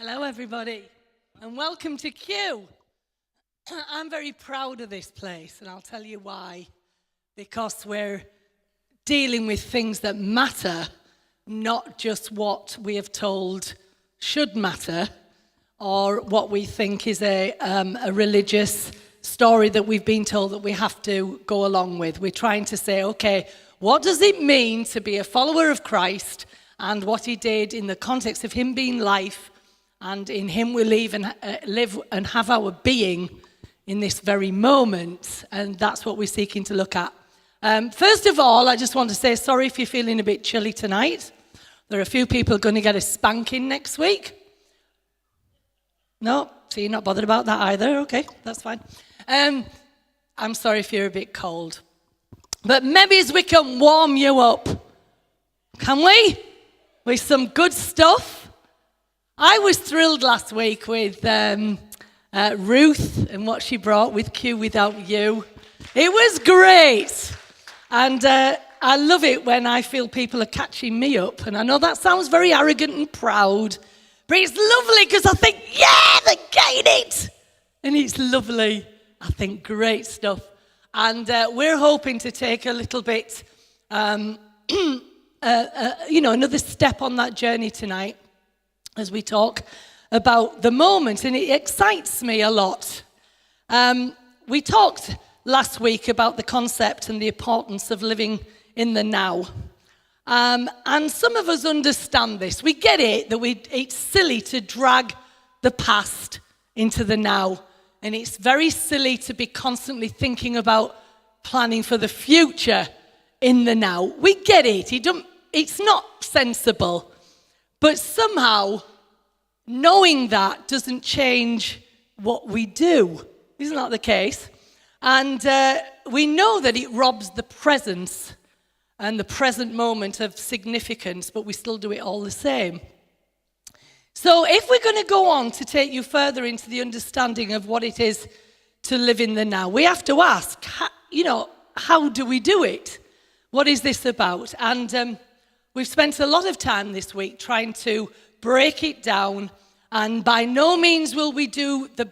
Hello, everybody, and welcome to Q. I'm very proud of this place, and I'll tell you why. Because we're dealing with things that matter, not just what we have told should matter, or what we think is a religious story that we've been told that we have to go along with. We're trying to say, okay, what does it mean to be a follower of Christ and what he did in the context of him being life, and in him we live and have our being in this very moment, and that's what we're seeking to look at. First of all, I just want to say sorry if you're feeling a bit chilly tonight. There are a few people going to get a spanking next week. No, so you're not bothered about that either. Okay, that's fine. I'm sorry if you're a bit cold. But maybe we can warm you up. Can we? With some good stuff. I was thrilled last week with Ruth and what she brought with Q Without You. It was great. And I love it when I feel people are catching me up. And I know that sounds very arrogant and proud, but it's lovely because I think, yeah, they're getting it. And it's lovely. I think great stuff. And we're hoping to take a little bit, another step on that journey tonight as we talk about the moment. And it excites me a lot. We talked last week about the concept and the importance of living in the now. And some of us understand this. We get it, that it's silly to drag the past into the now. And it's very silly to be constantly thinking about planning for the future in the now. We get it. It's not sensible. But somehow, knowing that doesn't change what we do. Isn't that the case? And we know that it robs the presence and the present moment of significance, but we still do it all the same. So if we're going to go on to take you further into the understanding of what it is to live in the now, we have to ask, how do we do it? What is this about? And we've spent a lot of time this week trying to break it down, and by no means will we do the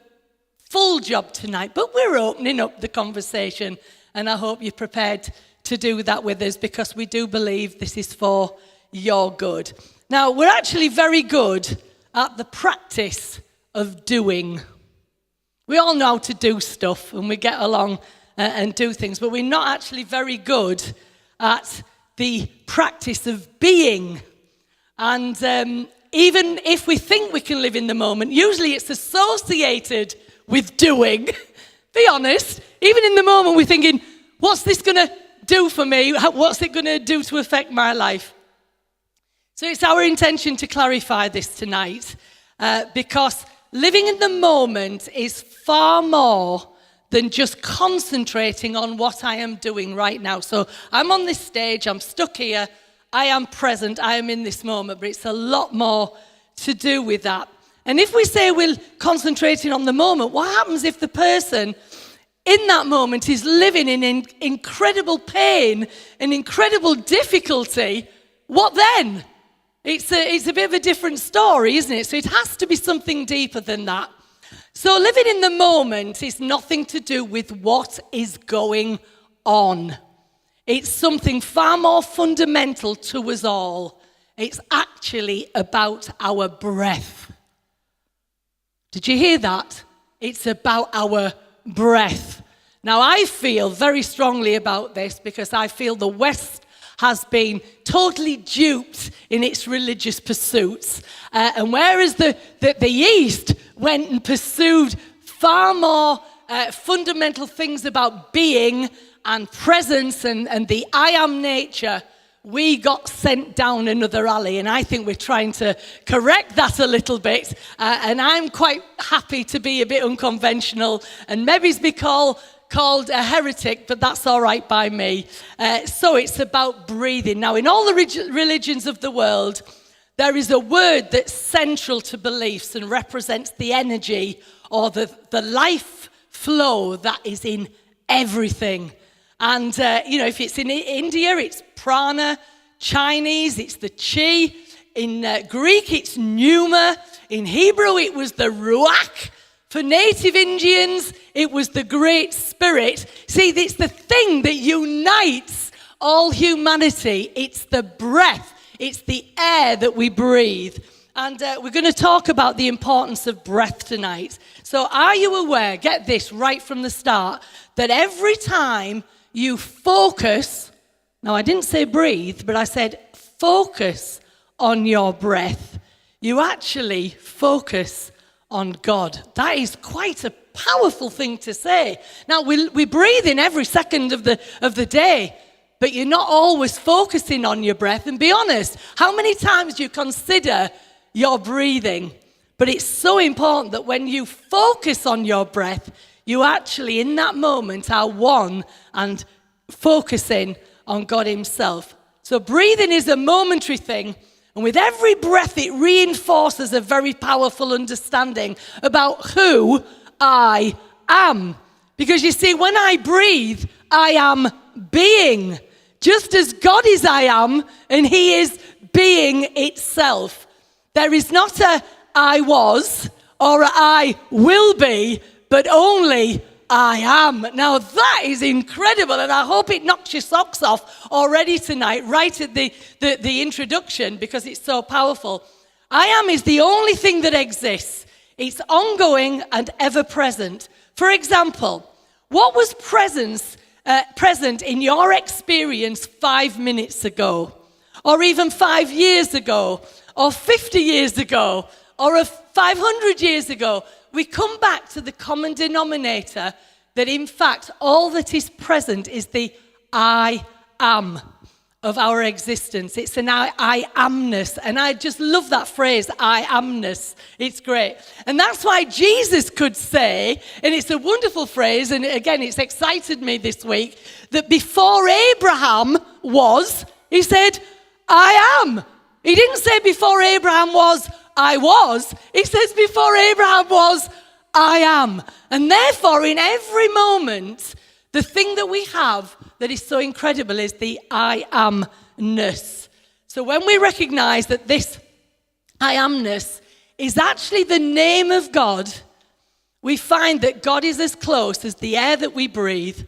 full job tonight, but we're opening up the conversation, and I hope you're prepared to do that with us, because we do believe this is for your good. Now, we're actually very good at the practice of doing. We all know how to do stuff, and we get along and do things, but we're not actually very good at the practice of being. And even if we think we can live in the moment, usually it's associated with doing. Be honest, even in the moment we're thinking, what's this going to do for me? What's it going to do to affect my life? So it's our intention to clarify this tonight, because living in the moment is far more than just concentrating on what I am doing right now. So I'm on this stage, I'm stuck here, I am present, I am in this moment, but it's a lot more to do with that. And if we say we're concentrating on the moment, what happens if the person in that moment is living in incredible pain and incredible difficulty? What then? It's a bit of a different story, isn't it? So it has to be something deeper than that. So living in the moment is nothing to do with what is going on. It's something far more fundamental to us all. It's actually about our breath. Did you hear that? It's about our breath. Now, I feel very strongly about this because I feel the West has been totally duped in its religious pursuits. And whereas the East went and pursued far more fundamental things about being and presence and the I am nature, we got sent down another alley. And I think we're trying to correct that a little bit. And I'm quite happy to be a bit unconventional and maybe be called a heretic, but that's all right by me. So it's about breathing. Now, in all the religions of the world, there is a word that's central to beliefs and represents the energy or the life flow that is in everything. And, if it's in India, it's prana. Chinese, it's the chi. In Greek, it's pneuma. In Hebrew, it was the ruach. For native Indians, it was the Great Spirit. See, it's the thing that unites all humanity. It's the breath. It's the air that we breathe. And we're going to talk about the importance of breath tonight. So are you aware, get this right from the start, that every time you focus, now I didn't say breathe, but I said focus on your breath, you actually focus on God. That is quite a powerful thing to say. Now, we breathe in every second of the day, but you're not always focusing on your breath. And be honest, how many times do you consider your breathing? But it's so important that when you focus on your breath, you actually, in that moment, are one and focusing on God himself. So breathing is a momentary thing. And with every breath, it reinforces a very powerful understanding about who I am. Because you see, when I breathe, I am being. Just as God is I am, and he is being itself. There is not a I was or a I will be, but only I am. Now that is incredible, and I hope it knocks your socks off already tonight, right at the introduction, because it's so powerful. I am is the only thing that exists. It's ongoing and ever present. For example, what was present in your experience 5 minutes ago, or even 5 years ago, or 50 years ago, or 500 years ago? We come back to the common denominator that in fact all that is present is the I am of our existence. It's an I amness, and I just love that phrase, I amness. It's great. And that's why Jesus could say, and it's a wonderful phrase, and again it's excited me this week, that before Abraham was, he said, I am. He didn't say before Abraham was, I was. He says before Abraham was, I am. And therefore, in every moment, the thing that we have that is so incredible is the I amness. So when we recognize that this I amness is actually the name of God, we find that God is as close as the air that we breathe,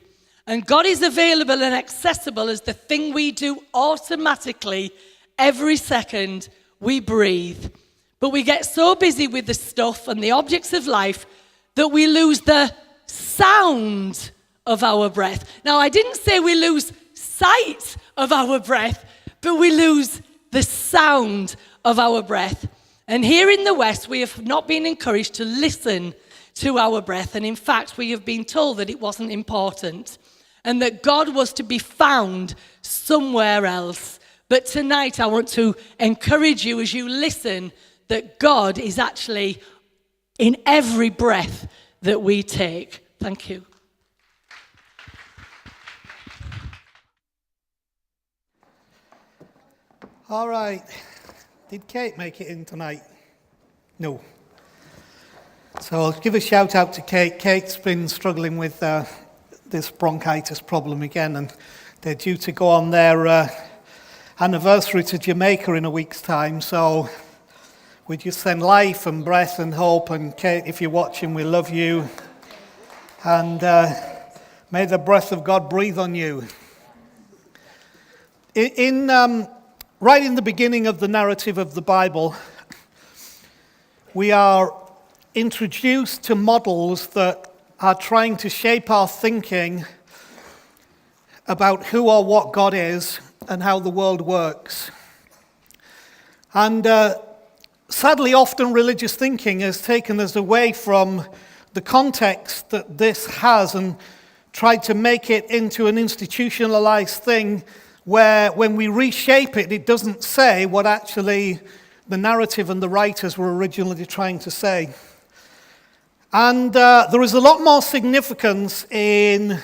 and God is available and accessible as the thing we do automatically every second we breathe. But we get so busy with the stuff and the objects of life that we lose the sound of our breath. Now, I didn't say we lose sight of our breath, but we lose the sound of our breath. And here in the West, we have not been encouraged to listen to our breath. And in fact, we have been told that it wasn't important and that God was to be found somewhere else. But tonight, I want to encourage you as you listen that God is actually in every breath that we take. Thank you. All right. Did Kate make it in tonight? No. So I'll give a shout out to Kate. Kate's been struggling with this bronchitis problem again, and they're due to go on their anniversary to Jamaica in a week's time. So we just send life and breath and hope. And Kate, if you're watching, we love you. And may the breath of God breathe on you. Right in the beginning of the narrative of the Bible, we are introduced to models that are trying to shape our thinking about who or what God is and how the world works. And sadly, often religious thinking has taken us away from the context that this has and tried to make it into an institutionalized thing where when we reshape it, it doesn't say what actually the narrative and the writers were originally trying to say. And there is a lot more significance in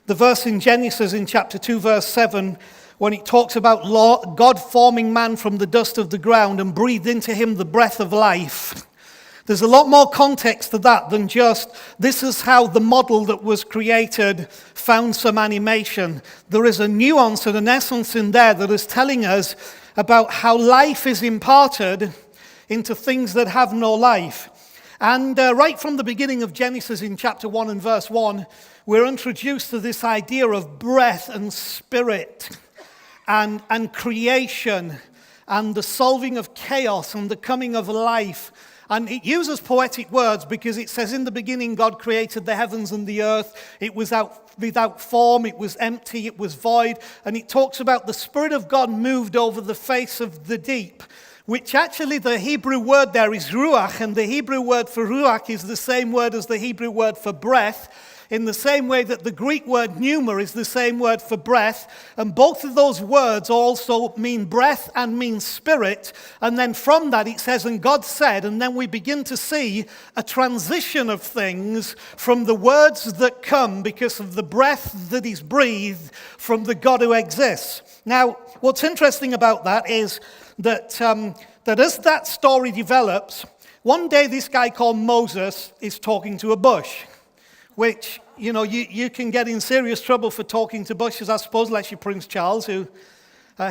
the verse in Genesis in chapter 2, verse 7, when it talks about God forming man from the dust of the ground and breathed into him the breath of life. There's a lot more context to that than just, this is how the model that was created found some animation. There is a nuance and an essence in there that is telling us about how life is imparted into things that have no life. And right from the beginning of Genesis in chapter 1 and verse 1, we're introduced to this idea of breath and spirit and creation and the solving of chaos and the coming of life. And it uses poetic words because it says, in the beginning God created the heavens and the earth. It was without form, it was empty, it was void. And it talks about the Spirit of God moved over the face of the deep, which actually the Hebrew word there is ruach. And the Hebrew word for ruach is the same word as the Hebrew word for breath, in the same way that the Greek word pneuma is the same word for breath. And both of those words also mean breath and mean spirit. And then from that it says, and God said, and then we begin to see a transition of things from the words that come because of the breath that is breathed from the God who exists. Now, what's interesting about that is that as that story develops, one day this guy called Moses is talking to a bush, which, you can get in serious trouble for talking to bushes, I suppose, unless you're Prince Charles, who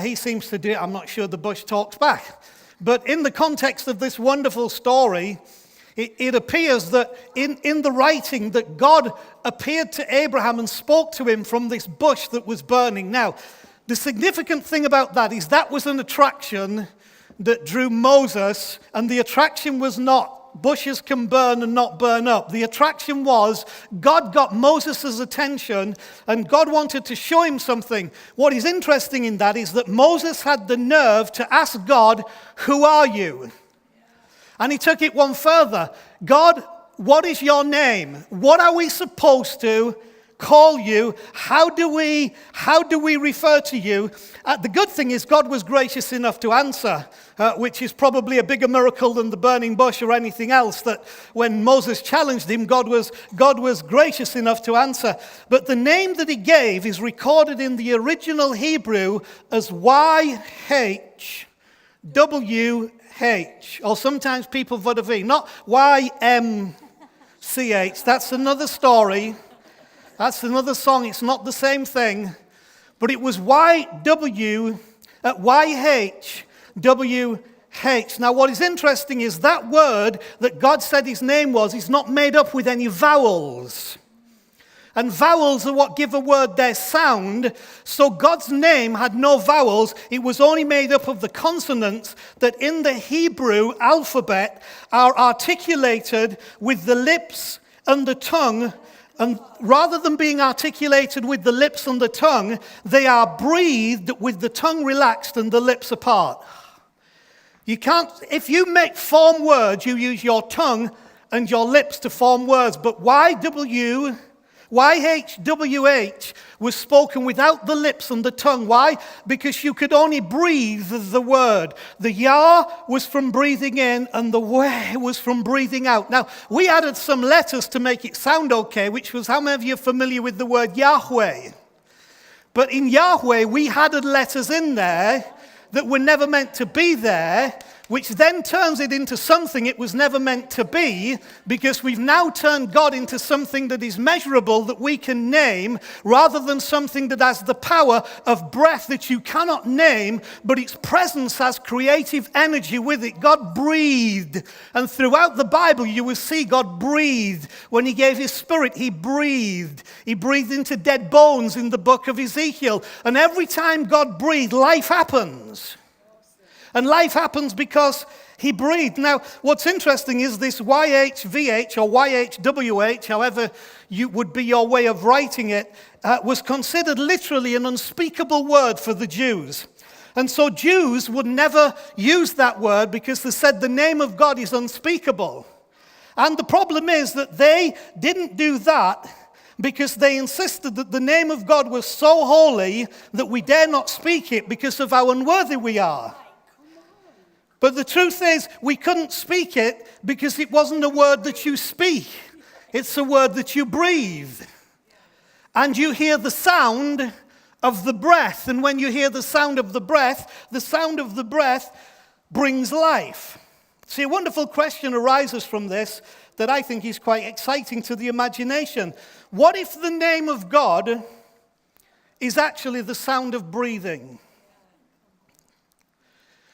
he seems to do it. I'm not sure the bush talks back. But in the context of this wonderful story, it appears that in the writing that God appeared to Abraham and spoke to him from this bush that was burning. Now, the significant thing about that is that was an attraction that drew Moses, and the attraction was not bushes can burn and not burn up. The attraction was God got Moses' attention, and God wanted to show him something. What is interesting in that is that Moses had the nerve to ask God, "Who are you?" And he took it one further. God, what is your name? What are we supposed to call you? How do we refer to you? The good thing is God was gracious enough to answer, which is probably a bigger miracle than the burning bush or anything else, that when Moses challenged him, God was gracious enough to answer. But the name that he gave is recorded in the original Hebrew as YHWH, or sometimes people put a V, not YMCH. That's another story. That's another song. It's not the same thing. But it was YHWH. Now, what is interesting is that word that God said his name was is not made up with any vowels. And vowels are what give a word their sound. So God's name had no vowels. It was only made up of the consonants that in the Hebrew alphabet are articulated with the lips and the tongue. And rather than being articulated with the lips and the tongue, they are breathed with the tongue relaxed and the lips apart. You can't, if you make form words, you use your tongue and your lips to form words. But YHWH was spoken without the lips and the tongue. Why? Because you could only breathe the word. The Yah was from breathing in and the Weh was from breathing out. Now, we added some letters to make it sound okay, which was, how many of you are familiar with the word Yahweh? But in Yahweh, we added letters in there that were never meant to be there, which then turns it into something it was never meant to be, because we've now turned God into something that is measurable, that we can name, rather than something that has the power of breath that you cannot name, but its presence has creative energy with it. God breathed. And throughout the Bible, you will see God breathed. When he gave his spirit, he breathed. He breathed into dead bones in the book of Ezekiel. And every time God breathed, life happens. And life happens because he breathed. Now, what's interesting is this YHVH or YHWH, however you would be your way of writing it, was considered literally an unspeakable word for the Jews. And so Jews would never use that word because they said the name of God is unspeakable. And the problem is that they didn't do that because they insisted that the name of God was so holy that we dare not speak it because of how unworthy we are. But the truth is, we couldn't speak it because it wasn't a word that you speak. It's a word that you breathe. And you hear the sound of the breath. And when you hear the sound of the breath brings life. See, a wonderful question arises from this that I think is quite exciting to the imagination. What if the name of God is actually the sound of breathing?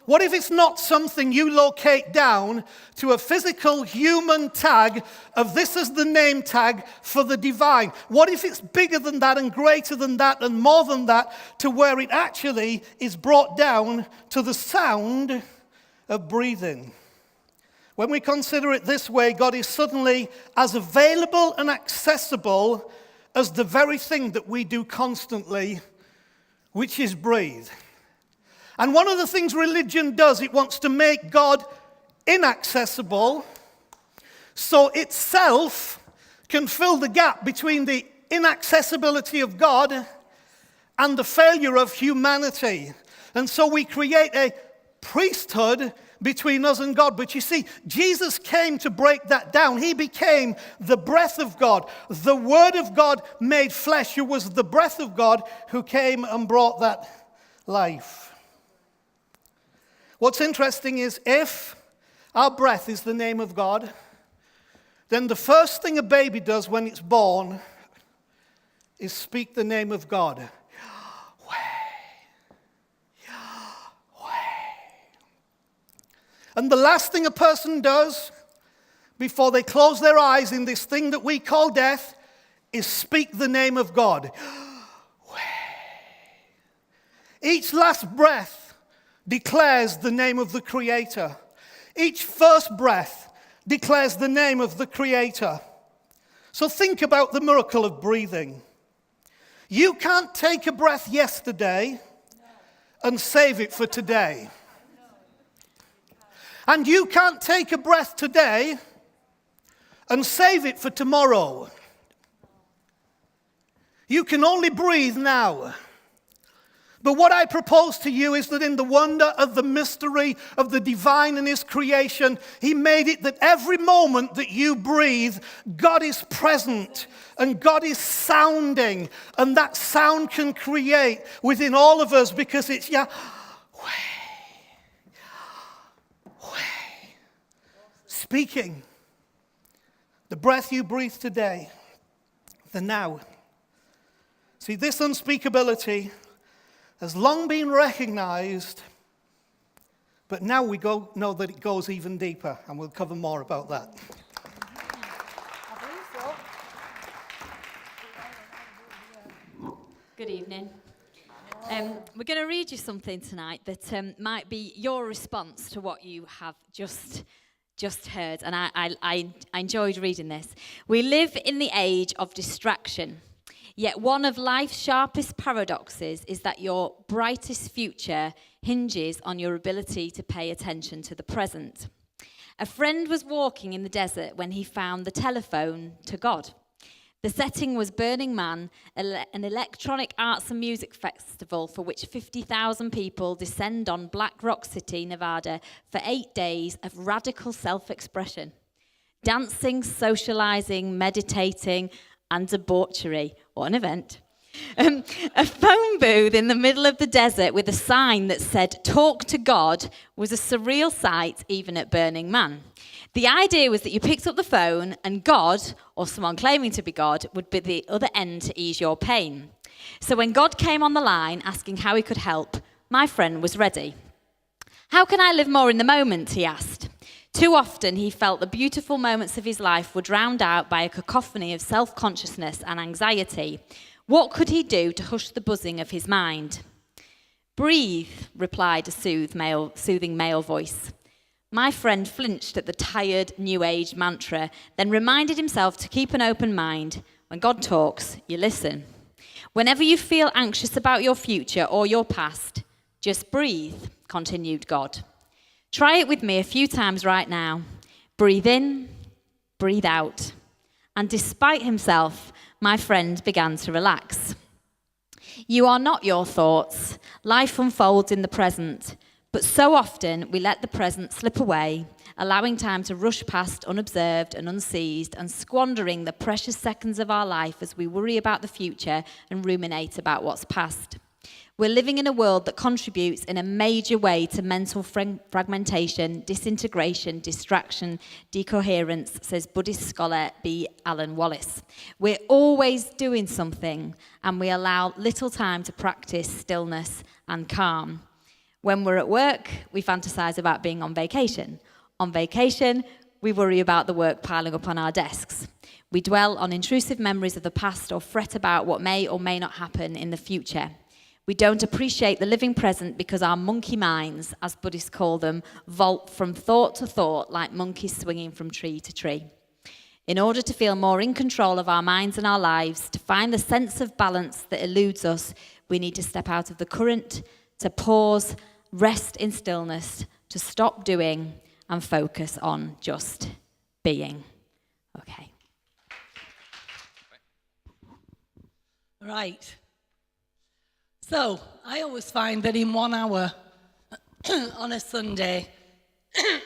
What if it's not something you locate down to a physical human tag of this is the name tag for the divine? What if it's bigger than that and greater than that and more than that, to where it actually is brought down to the sound of breathing? When we consider it this way, God is suddenly as available and accessible as the very thing that we do constantly, which is breathe. And one of the things religion does, it wants to make God inaccessible so itself can fill the gap between the inaccessibility of God and the failure of humanity. And so we create a priesthood between us and God. But you see, Jesus came to break that down. He became the breath of God, the Word of God made flesh, who was the breath of God, who came and brought that life. What's interesting is if our breath is the name of God, then the first thing a baby does when it's born is speak the name of God. Yahweh. And the last thing a person does before they close their eyes in this thing that we call death is speak the name of God. Each last breath declares the name of the Creator. Each first breath declares the name of the Creator. So think about the miracle of breathing. You can't take a breath yesterday and save it for today. And you can't take a breath today and save it for tomorrow. You can only breathe now. But what I propose to you is that in the wonder of the mystery of the divine and His creation, He made it that every moment that you breathe, God is present and God is sounding. And that sound can create within all of us because it's Yahweh. Speaking. The breath you breathe today. The now. See, this unspeakability has long been recognized, but now we know that it goes even deeper, and we'll cover more about that. Good evening. We're going to read you something tonight that might be your response to what you have just heard, and I enjoyed reading this. We live in the age of distraction. Yet one of life's sharpest paradoxes is that your brightest future hinges on your ability to pay attention to the present. A friend was walking in the desert when he found the telephone to God. The setting was Burning Man, an electronic arts and music festival for which 50,000 people descend on Black Rock City, Nevada, for 8 days of radical self-expression. Dancing, socializing, meditating, and debauchery. What an event. A phone booth in the middle of the desert with a sign that said, "Talk to God," was a surreal sight even at Burning Man. The idea was that you picked up the phone and God, or someone claiming to be God, would be the other end to ease your pain. So when God came on the line asking how he could help, my friend was ready. "How can I live more in the moment?" he asked. Too often he felt the beautiful moments of his life were drowned out by a cacophony of self-consciousness and anxiety. What could he do to hush the buzzing of his mind? "Breathe," replied a soothing male voice. My friend flinched at the tired New Age mantra, then reminded himself to keep an open mind. When God talks, you listen. Whenever you feel anxious about your future or your past, just breathe, continued God. Try it with me a few times right now. Breathe in, breathe out. And despite himself, my friend began to relax. You are not your thoughts. Life unfolds in the present. But so often we let the present slip away, allowing time to rush past unobserved and unseized and squandering the precious seconds of our life as we worry about the future and ruminate about what's past. We're living in a world that contributes in a major way to mental fragmentation, disintegration, distraction, decoherence, says Buddhist scholar B. Alan Wallace. We're always doing something, and we allow little time to practice stillness and calm. When we're at work, we fantasize about being on vacation. On vacation, we worry about the work piling up on our desks. We dwell on intrusive memories of the past or fret about what may or may not happen in the future. We don't appreciate the living present because our monkey minds, as Buddhists call them, vault from thought to thought like monkeys swinging from tree to tree. In order to feel more in control of our minds and our lives, to find the sense of balance that eludes us, we need to step out of the current, to pause, rest in stillness, to stop doing and focus on just being. Okay. Right. So, I always find that in 1 hour on a Sunday,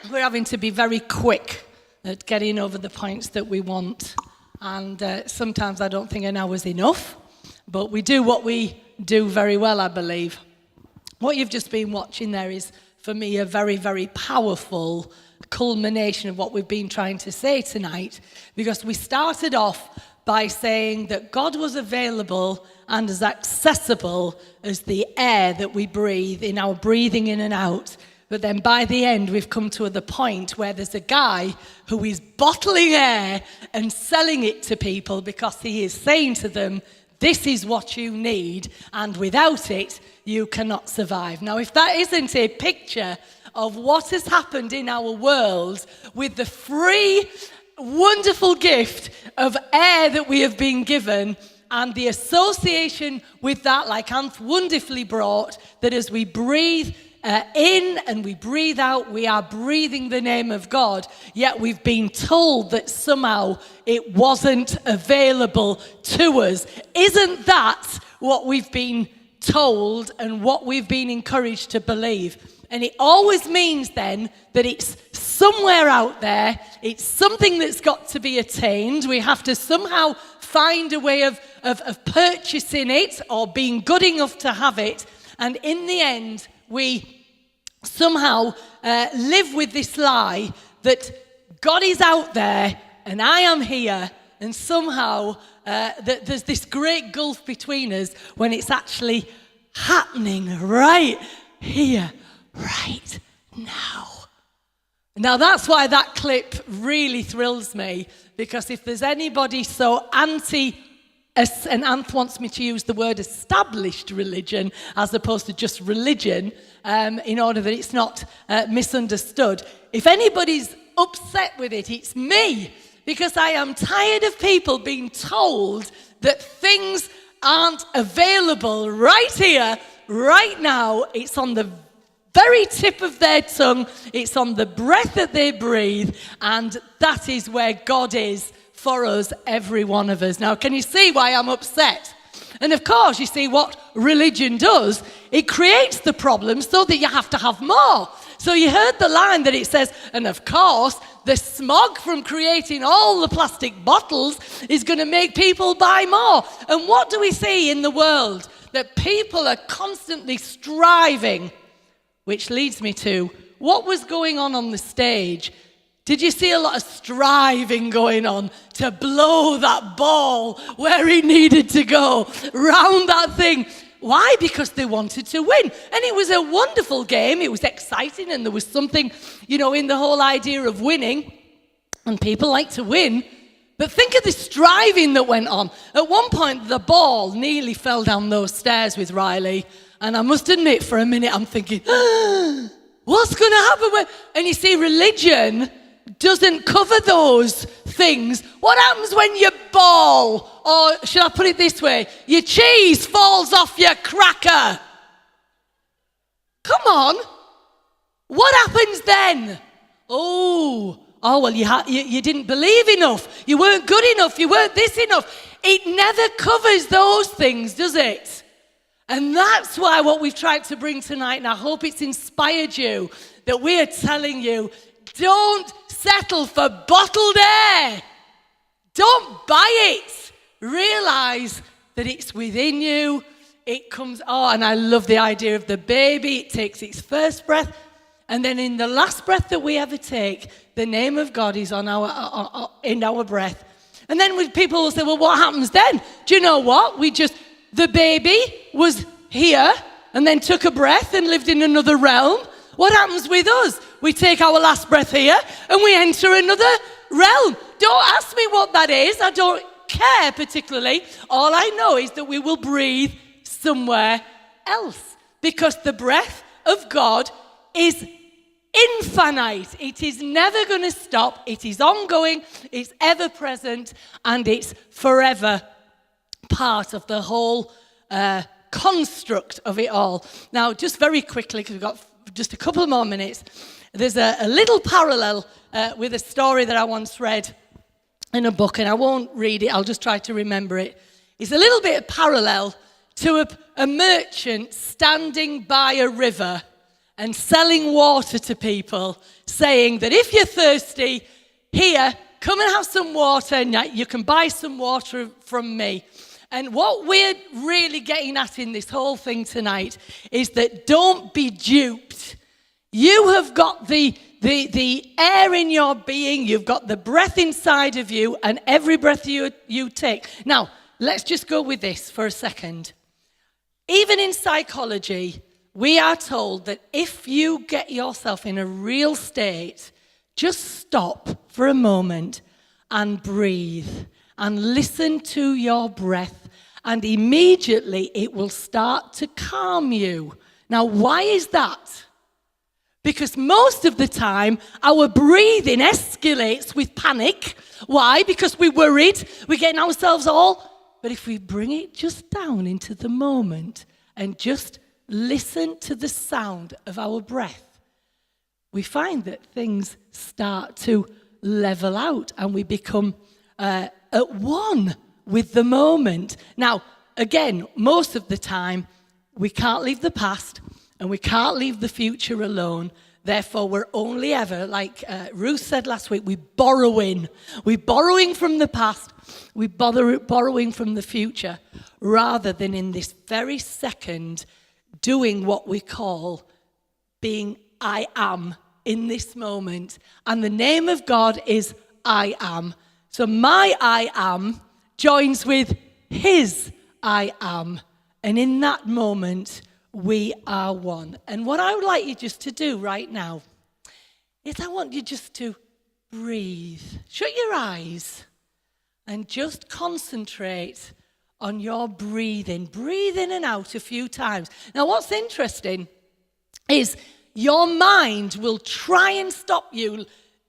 we're having to be very quick at getting over the points that we want. And sometimes I don't think an hour's enough, but we do what we do very well, I believe. What you've just been watching there is, for me, a very, very powerful culmination of what we've been trying to say tonight, because we started off by saying that God was available and as accessible as the air that we breathe in our breathing in and out. But then by the end, we've come to the point where there's a guy who is bottling air and selling it to people because he is saying to them, this is what you need, and without it, you cannot survive. Now, if that isn't a picture of what has happened in our world with the free, wonderful gift of air that we have been given, and the association with that, like Anth wonderfully brought, that as we breathe in and we breathe out, we are breathing the name of God, yet we've been told that somehow it wasn't available to us. Isn't that what we've been told and what we've been encouraged to believe? And it always means then that it's somewhere out there, it's something that's got to be attained. We have to somehow find a way of purchasing it or being good enough to have it. And in the end, we somehow live with this lie that God is out there and I am here, and somehow that there's this great gulf between us when it's actually happening right here, right now. Now that's why that clip really thrills me, because if there's anybody so anti, and Anth wants me to use the word established religion as opposed to just religion, in order that it's not misunderstood. If anybody's upset with it, it's me, because I am tired of people being told that things aren't available right here, right now. It's on the very tip of their tongue. It's on the breath that they breathe, and that is where God is for us, every one of us. Now, can you see why I'm upset? And of course, you see what religion does. It creates the problem so that you have to have more. So you heard the line that it says, and of course, the smog from creating all the plastic bottles is going to make people buy more. And what do we see in the world? That people are constantly striving, which leads me to what was going on the stage. Did you see a lot of striving going on to blow that ball where he needed to go, round that thing? Why? Because they wanted to win. And it was a wonderful game. It was exciting, and there was something, in the whole idea of winning. And people like to win. But think of the striving that went on. At one point, the ball nearly fell down those stairs with Riley. And I must admit, for a minute, I'm thinking, what's going to happen? And you see, religion doesn't cover those things. What happens when your ball, or should I put it this way, your cheese falls off your cracker? Come on. What happens then? Oh, well, you didn't believe enough. You weren't good enough. You weren't this enough. It never covers those things, does it? And that's why what we've tried to bring tonight, and I hope it's inspired you, that we are telling you, don't settle for bottled air. Don't buy it. Realize that it's within you. It comes, and I love the idea of the baby. It takes its first breath, and then in the last breath that we ever take, the name of God is on in our breath. And then people will say, well, what happens then? Do you know what? The baby was here, and then took a breath and lived in another realm. What happens with us? We take our last breath here and we enter another realm. Don't ask me what that is. I don't care particularly. All I know is that we will breathe somewhere else, because the breath of God is infinite. It is never going to stop. It is ongoing. It's ever present, and it's forever part of the whole construct of it all. Now, just very quickly, because we've got just a couple more minutes, there's a little parallel with a story that I once read in a book, and I won't read it, I'll just try to remember it. It's a little bit of parallel to a merchant standing by a river and selling water to people, saying that if you're thirsty, here, come and have some water, and you can buy some water from me. And what we're really getting at in this whole thing tonight is that don't be duped. You have got the air in your being, you've got the breath inside of you, and every breath you take. Now, let's just go with this for a second. Even in psychology, we are told that if you get yourself in a real state, just stop for a moment and breathe and listen to your breath, and immediately it will start to calm you. Now, why is that? Because most of the time, our breathing escalates with panic. Why? Because we're worried, we're getting ourselves all. But if we bring it just down into the moment and just listen to the sound of our breath, we find that things start to level out and we become at one with the moment. Now, again, most of the time, we can't leave the past and we can't leave the future alone. Therefore, we're only ever, like Ruth said last week, we're borrowing. We're borrowing from the past. We're borrowing from the future, rather than in this very second doing what we call being I am in this moment. And the name of God is I am. So my I am joins with his I am. And in that moment, we are one. And what I would like you just to do right now is I want you just to breathe. Shut your eyes and just concentrate on your breathing. Breathe in and out a few times. Now, what's interesting is your mind will try and stop you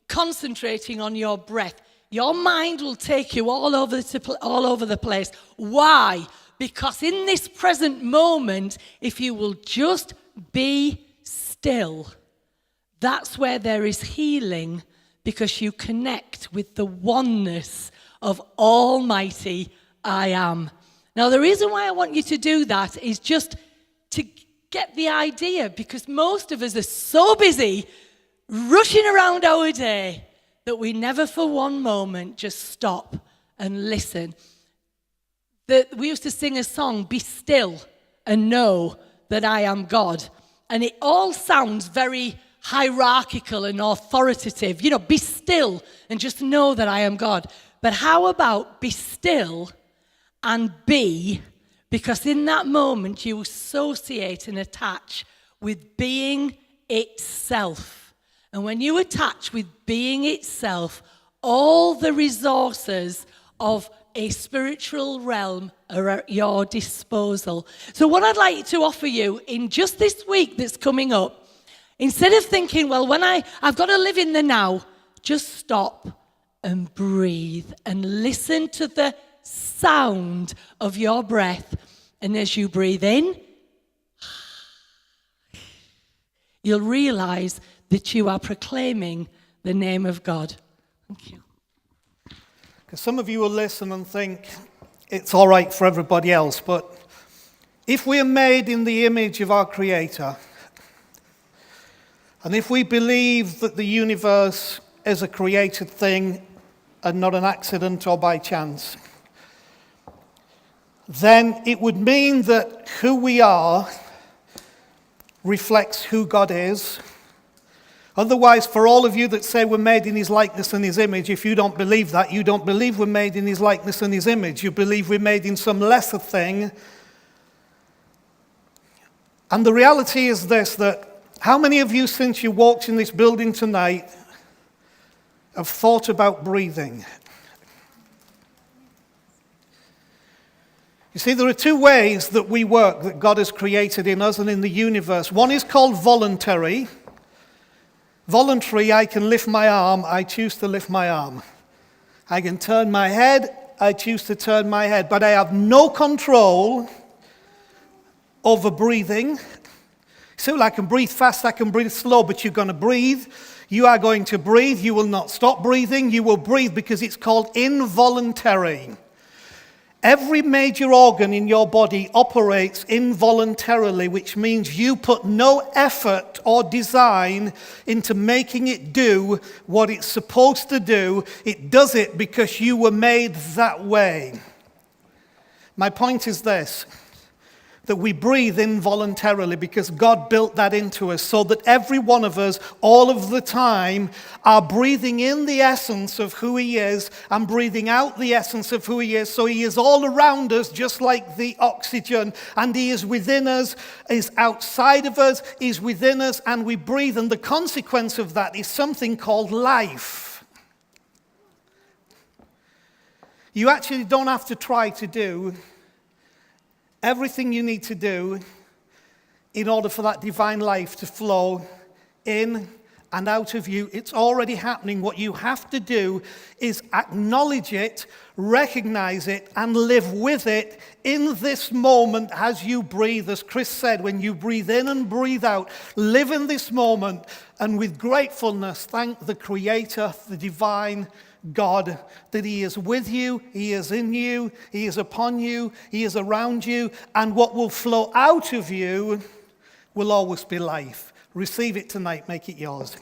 concentrating on your breath. Your mind will take you all over the place. Why? Because in this present moment, if you will just be still, that's where there is healing, because you connect with the oneness of Almighty I am. Now, the reason why I want you to do that is just to get the idea, because most of us are so busy rushing around our day that we never for one moment just stop and listen. We used to sing a song, Be Still and Know That I Am God. And it all sounds very hierarchical and authoritative. You know, be still and just know that I am God. But how about be still and be, because in that moment you associate and attach with being itself. And when you attach with being itself, all the resources of a spiritual realm are at your disposal. So what I'd like to offer you in just this week that's coming up, instead of thinking, well, when I've got to live in the now, just stop and breathe and listen to the sound of your breath. And as you breathe in, you'll realize that you are proclaiming the name of God. Thank you. Because some of you will listen and think it's all right for everybody else, but if we're made in the image of our Creator, and if we believe that the universe is a created thing and not an accident or by chance, then it would mean that who we are reflects who God is. Otherwise, for all of you that say we're made in his likeness and his image, if you don't believe that, you don't believe we're made in his likeness and his image. You believe we're made in some lesser thing. And the reality is this, that how many of you since you walked in this building tonight have thought about breathing? You see, there are two ways that we work that God has created in us and in the universe. One is called voluntary. Voluntary, I can lift my arm, I choose to lift my arm. I can turn my head, I choose to turn my head. But I have no control over breathing. So I can breathe fast, I can breathe slow, but you're going to breathe. You are going to breathe. You will not stop breathing. You will breathe because it's called involuntary. Every major organ in your body operates involuntarily, which means you put no effort or design into making it do what it's supposed to do. It does it because you were made that way. My point is this, that we breathe involuntarily because God built that into us so that every one of us, all of the time, are breathing in the essence of who He is and breathing out the essence of who He is. So He is all around us, just like the oxygen, and He is within us, is outside of us, is within us, and we breathe. And the consequence of that is something called life. You actually don't have to try to do everything you need to do in order for that divine life to flow in and out of you. It's already happening. What you have to do is acknowledge it, recognize it, and live with it in this moment as you breathe. As Chris said, when you breathe in and breathe out, live in this moment and with gratefulness thank the Creator, the divine God, that He is with you, He is in you, He is upon you, He is around you, and what will flow out of you will always be life. Receive it tonight, make it yours.